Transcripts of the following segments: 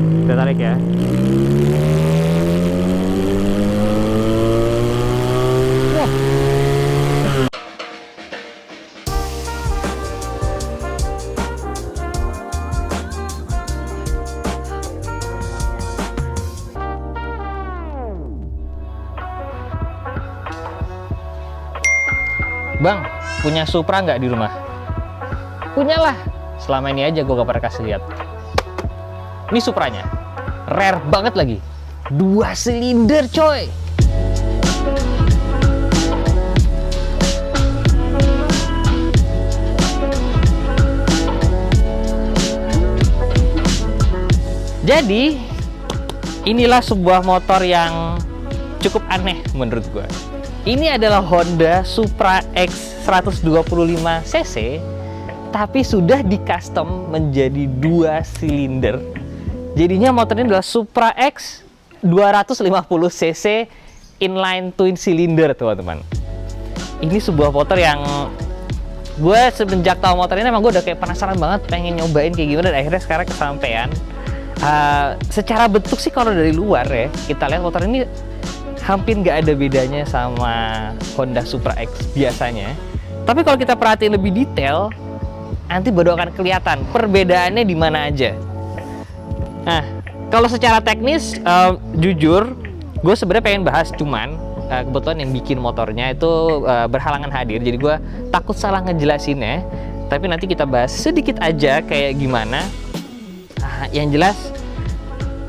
Kita tarik ya. Bang, punya Supra nggak di rumah? Punyalah. Selama ini aja gue gak pernah kasih lihat. Ini Supranya, rare banget lagi. 2 silinder coy. Jadi, inilah sebuah motor yang cukup aneh menurut gue. Ini adalah Honda Supra X 125cc, tapi sudah di custom menjadi 2 silinder. Jadinya motor ini adalah Supra X 250cc inline twin cylinder, teman-teman. Ini sebuah motor yang gue semenjak tahu motor ini emang gue udah kayak penasaran banget, pengen nyobain kayak gimana, dan akhirnya sekarang kesampaian. Secara bentuk sih kalau dari luar ya, kita lihat motor ini hampir nggak ada bedanya sama Honda Supra X biasanya. Tapi kalau kita perhatiin lebih detail, nanti baru akan kelihatan perbedaannya di mana aja. Nah, kalau secara teknis, jujur, gue sebenarnya pengen bahas, cuman kebetulan yang bikin motornya itu berhalangan hadir, jadi gue takut salah ngejelasinnya. Tapi nanti kita bahas sedikit aja kayak gimana. Yang jelas,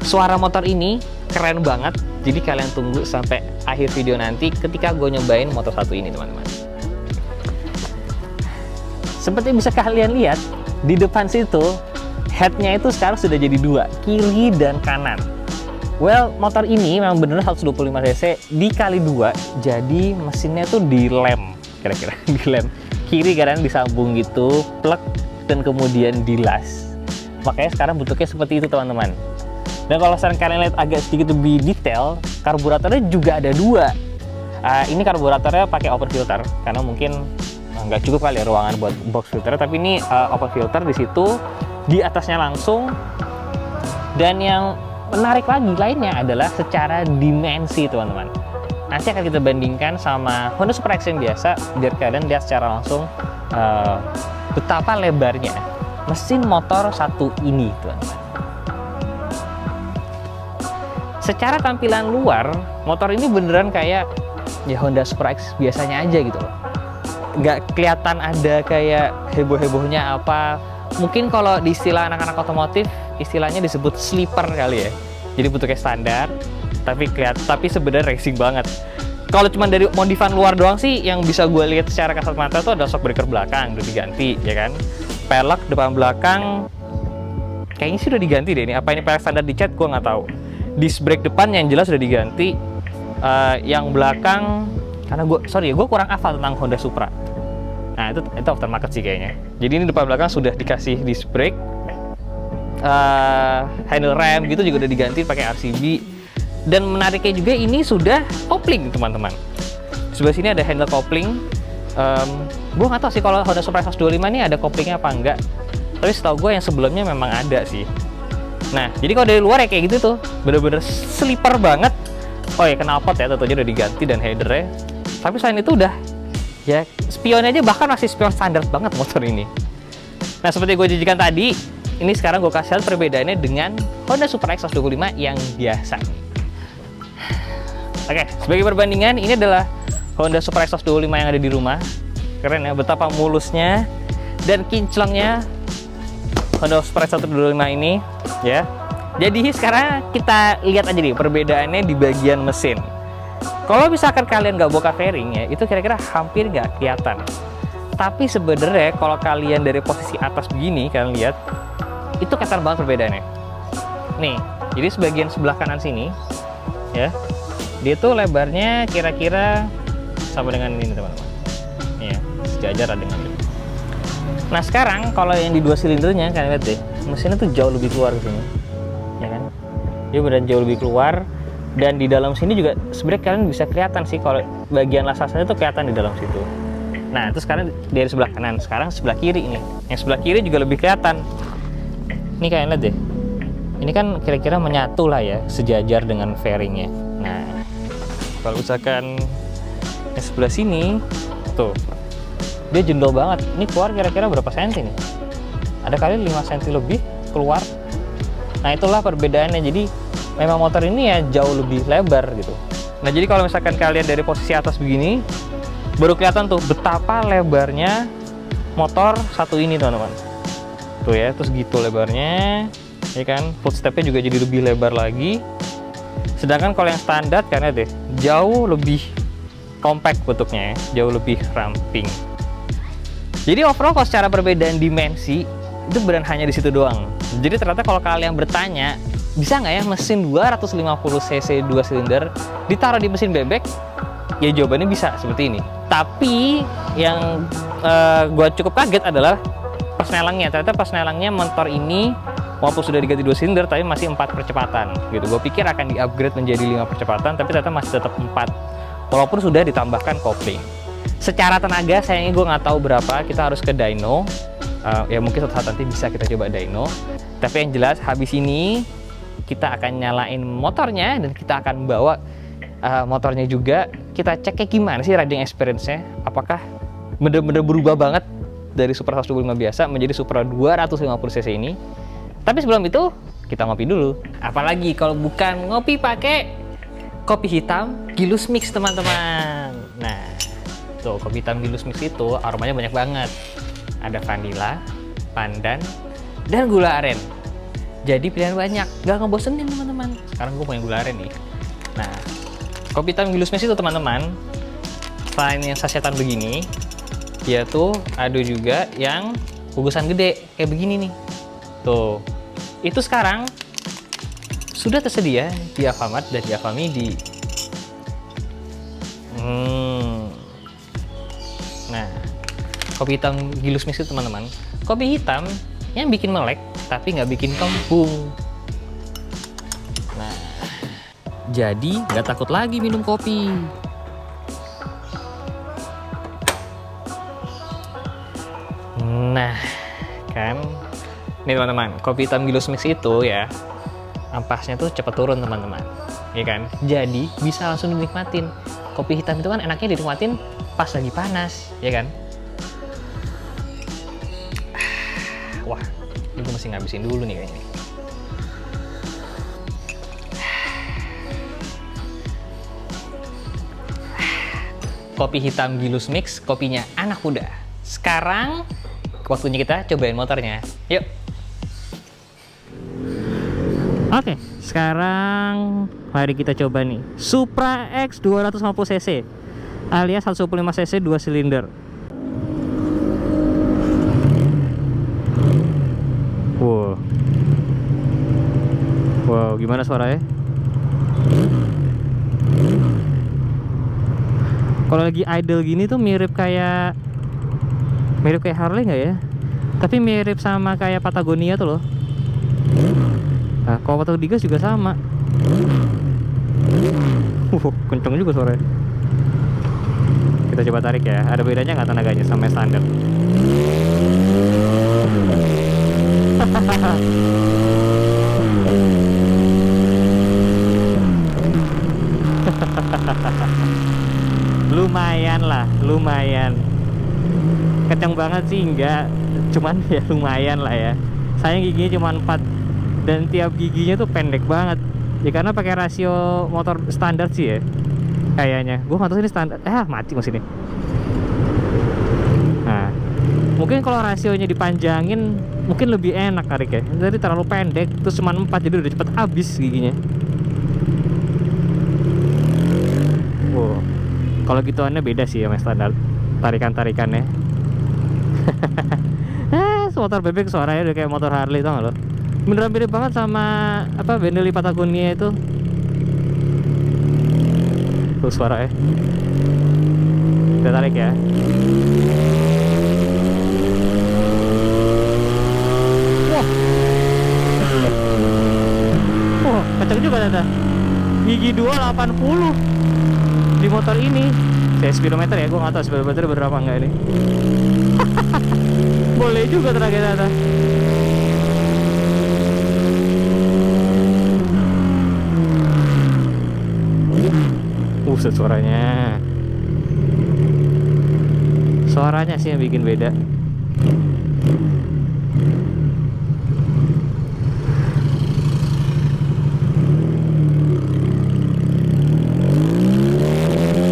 suara motor ini keren banget. Jadi kalian tunggu sampai akhir video nanti ketika gue nyobain motor satu ini, teman-teman. Seperti bisa kalian lihat, di depan situ, headnya itu sekarang sudah jadi 2, kiri dan kanan. Well, motor ini memang bener 125cc dikali 2, jadi mesinnya tuh dilem, kira-kira dilem. Kiri kanan disambung gitu, plug, dan kemudian dilas. Makanya sekarang bentuknya seperti itu, teman-teman. Dan kalau sekarang kalian lihat agak sedikit lebih detail, karburatornya juga ada 2. Ini karburatornya pakai open filter, karena mungkin nggak cukup kali ya ruangan buat box filter. Tapi ini open filter di situ, di atasnya langsung. Dan yang menarik lagi lainnya adalah secara dimensi, teman-teman. Nanti akan kita bandingkan sama Honda Supra X yang biasa, biar kalian lihat secara langsung betapa lebarnya mesin motor satu ini, teman-teman. Secara tampilan luar, motor ini beneran kayak ya Honda Supra X biasanya aja gitu loh. Nggak kelihatan ada kayak heboh-hebohnya apa. Mungkin kalau di istilah anak-anak otomotif, istilahnya disebut sleeper kali ya. Jadi bentuknya standar, tapi sebenarnya racing banget. Kalau cuma dari modifan luar doang sih, yang bisa gue lihat secara kasat mata tuh ada shock breaker belakang udah diganti, ya kan. Pelek depan belakang kayaknya sih udah diganti deh. Ini apa ini pelek standar di cat gue nggak tahu. Disc brake depan yang jelas sudah diganti. Yang belakang, karena gue kurang hafal tentang Honda Supra. Nah itu aftermarket sih kayaknya. Jadi ini depan belakang sudah dikasih disc brake, handle rem gitu juga udah diganti pakai RCB. Dan menariknya juga ini sudah kopling, teman-teman. Di sebelah sini ada handle kopling. Gue nggak tahu sih kalau Honda Supra 125 ini ada koplingnya apa enggak. Tapi setahu gue yang sebelumnya memang ada sih. Nah, jadi kalau dari luar ya kayak gitu tuh, bener-bener sleeper banget. Oh ya, knalpot ya tentunya udah diganti dan headernya. Tapi selain itu udah, ya spionnya aja bahkan masih spion standar banget motor ini. Nah, seperti gue janjikan tadi, ini sekarang gue kasih lihat perbedaannya dengan Honda Supra X 125 yang biasa. Oke, sebagai perbandingan, ini adalah Honda Supra X 125 yang ada di rumah. Keren ya, betapa mulusnya dan kinclongnya Honda Supra X 125 ini ya. Jadi sekarang kita lihat aja nih perbedaannya di bagian mesin. Kalau misalkan kalian nggak buka fairing ya, itu kira-kira hampir nggak kelihatan. Tapi sebenarnya kalau kalian dari posisi atas begini, kalian lihat itu kelihatan banget perbedaannya. Nih, jadi sebagian sebelah kanan sini ya, dia tuh lebarnya kira-kira sama dengan ini, teman-teman. Nih ya, sejajar dengan ini. Nah sekarang kalau yang di 2 silindernya, kalian lihat deh, mesinnya tuh jauh lebih keluar ke sini, ya kan? Dia benar jauh lebih keluar. Dan di dalam sini juga sebenarnya kalian bisa kelihatan sih kalau bagian lasasnya itu kelihatan di dalam situ. Nah itu sekarang dari sebelah kanan, sekarang sebelah kiri ini. Yang sebelah kiri juga lebih kelihatan. Ini kalian lihat deh, ini kan kira-kira menyatu lah ya, sejajar dengan fairingnya. Nah, kalau misalkan yang sebelah sini, tuh, dia jendol banget. Ini keluar kira-kira berapa senti nih? Ada kali 5 senti lebih keluar. Nah, itulah perbedaannya. Jadi, memang motor ini ya jauh lebih lebar gitu. Nah, jadi kalau misalkan kalian dari posisi atas begini, baru kelihatan tuh betapa lebarnya motor satu ini, teman-teman. Tuh ya, terus gitu lebarnya, ya kan? Footstepnya juga jadi lebih lebar lagi. Sedangkan kalau yang standar, karena deh jauh lebih compact bentuknya, ya, jauh lebih ramping. Jadi overall kalau secara perbedaan dimensi itu benar hanya di situ doang. Jadi ternyata kalau kalian bertanya, bisa nggak ya mesin 250 cc 2 silinder ditaruh di mesin bebek? Ya jawabannya bisa seperti ini. Tapi yang gua cukup kaget adalah persnelangnya. Ternyata persnelangnya motor ini walaupun sudah diganti 2 silinder tapi masih 4 percepatan gitu. Gue pikir akan di-upgrade menjadi 5 percepatan, tapi ternyata masih tetap 4 walaupun sudah ditambahkan kopling. Secara tenaga sayangnya gue nggak tahu berapa, kita harus ke dyno. Ya mungkin suatu saat nanti bisa kita coba dyno. Tapi yang jelas habis ini kita akan nyalain motornya dan kita akan bawa motornya juga. Kita cek kayak gimana sih riding experience-nya, apakah bener-bener berubah banget dari Supra 125 biasa menjadi Supra 250 cc ini. Tapi sebelum itu kita ngopi dulu. Apalagi kalau bukan ngopi pakai kopi hitam Gilus Mix, teman-teman. Nah, tuh kopi hitam Gilus Mix itu aromanya banyak banget. Ada vanila, pandan, dan gula aren. Jadi pilihan banyak, gak ngebosenin teman-teman. Sekarang gue punya gula aren nih. Nah, kopi hitam Gilus Mix itu teman-teman, selain yang sasetan begini, dia tuh ada juga yang bungkusan gede kayak begini nih. Tuh, itu sekarang sudah tersedia di Alfamart dan di Alfamidi. Nah, kopi hitam Gilus Mix itu teman-teman, kopi hitam yang bikin melek tapi nggak bikin kembung. Nah, jadi nggak takut lagi minum kopi. Nah, kan ini teman-teman, kopi hitam Gilus Mix itu ya ampasnya tuh cepat turun teman-teman, ya kan? Jadi bisa langsung dinikmatin. Kopi hitam itu kan enaknya dinikmatin pas lagi panas, ya kan? Wah, ini gue mesti ngabisin dulu nih kayaknya. Kopi hitam Gilus Mix, kopinya anak muda. Sekarang waktunya kita cobain motornya. Yuk. Oke, sekarang mari kita coba nih Supra X 250 cc alias 125 cc 2 silinder. Wow. Wow, gimana suaranya? Kalau lagi idle gini tuh mirip kayak Harley nggak ya? Tapi mirip sama kayak Patagonia tuh loh. Nah, kalau waktu digas juga sama. Kenceng juga suaranya. Kita coba tarik ya. Ada bedanya nggak tenaganya sama standar? Lumayan lah, lumayan. Kenceng banget sih enggak, cuman ya lumayan lah ya. Sayang giginya cuma 4 dan tiap giginya tuh pendek banget ya, karena pakai rasio motor standar sih ya kayaknya. Gue nggak tahu ini standar, mati mesin ini. Nah, mungkin kalau rasionya dipanjangin mungkin lebih enak tarik ya. Jadi terlalu pendek terus cuma 4 jadi udah cepet habis giginya. Wow, kalau gituannya beda sih sama standar tarikannya. Motor bebek suaranya udah kayak motor Harley, tau gak lo? Beneran mirip banget sama apa Benelli Patagonia itu. Tuh suaranya. Kita tarik ya. Wah, kenceng juga ternyata. Gigi 280 di motor ini. Saya speedometer ya, gue nggak tahu speedometer berapa enggak ini. Boleh juga ternyata. Buset suaranya. Suaranya sih yang bikin beda.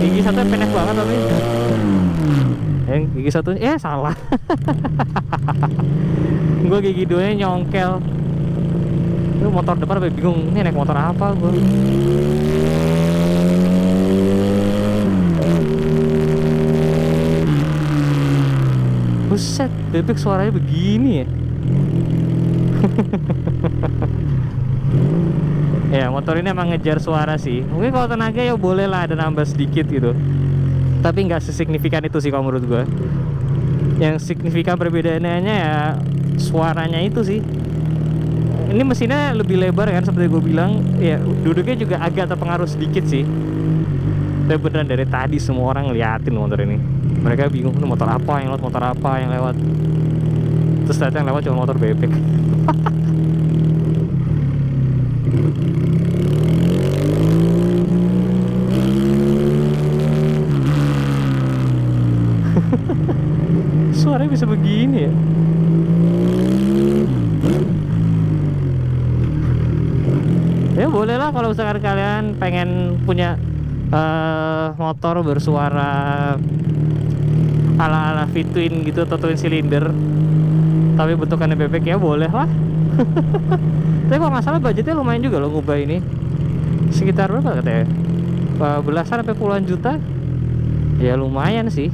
Gigi satu pendek banget tapi. Yang gigi satu salah. Gue gigi duanya nyongkel. Lu motor depan sampai bingung, ini naik motor apa gue. Buset, bebek suaranya begini ya. Ya motor ini emang ngejar suara sih. Mungkin kalau tenaga ya boleh lah ada nambah sedikit gitu, tapi nggak sesignifikan itu sih kalau menurut gue. Yang signifikan perbedaannya ya suaranya itu sih. Ini mesinnya lebih lebar kan seperti gue bilang. Ya duduknya juga agak terpengaruh sedikit sih. Tapi beneran dari tadi semua orang ngeliatin motor ini. Mereka bingung, ini motor apa yang lewat, motor apa yang lewat. Terus ternyata yang lewat cuma motor bebek. Suaranya bisa begini ya. Ya boleh lah kalau misalkan kalian pengen punya motor bersuara ala-ala V-twin gitu atau twin cylinder tapi bentukannya bebek, ya boleh lah. Tapi kalau nggak salah budgetnya lumayan juga loh ngubah ini. Sekitar berapa katanya? Belasan sampai puluhan juta. Ya lumayan sih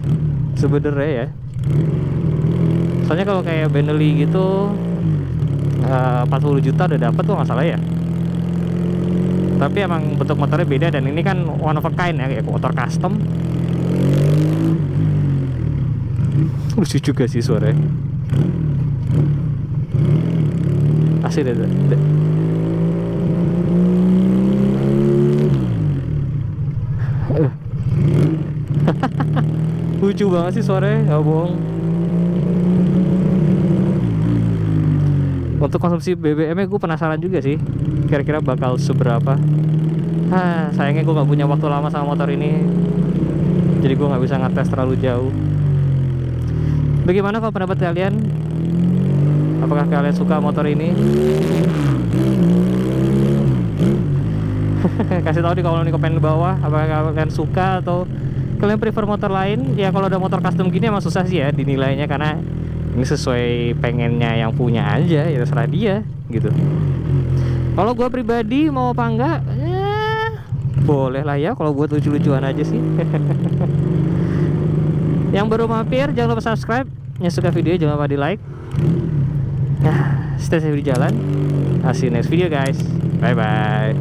sebenarnya ya. Soalnya kalau kayak Benelli gitu 40 juta udah dapet tuh nggak salah ya. Tapi emang bentuk motornya beda dan ini kan one of a kind ya, kayak motor custom. Lucu juga sih suaranya. Asli deh. Lucu banget sih suaranya, nggak bohong. Untuk konsumsi BBM-nya gue penasaran juga sih, kira-kira bakal seberapa. Sayangnya gue nggak punya waktu lama sama motor ini, jadi gue nggak bisa ngetes terlalu jauh. Bagaimana kalau pendapat kalian? Apakah kalian suka motor ini? Kasih tahu di kolom komen bawah. Apakah kalian suka atau kalian prefer motor lain? Ya kalau ada motor custom gini emang susah sih ya dinilainya, karena ini sesuai pengennya yang punya aja, ya terserah dia gitu. Kalau gue pribadi mau apa enggak, boleh lah ya kalau buat lucu-lucuan aja sih. Yang baru mampir jangan lupa subscribe, yang suka video jangan lupa di like. Nah, stay safe di jalan. I'll see you next video guys. Bye bye.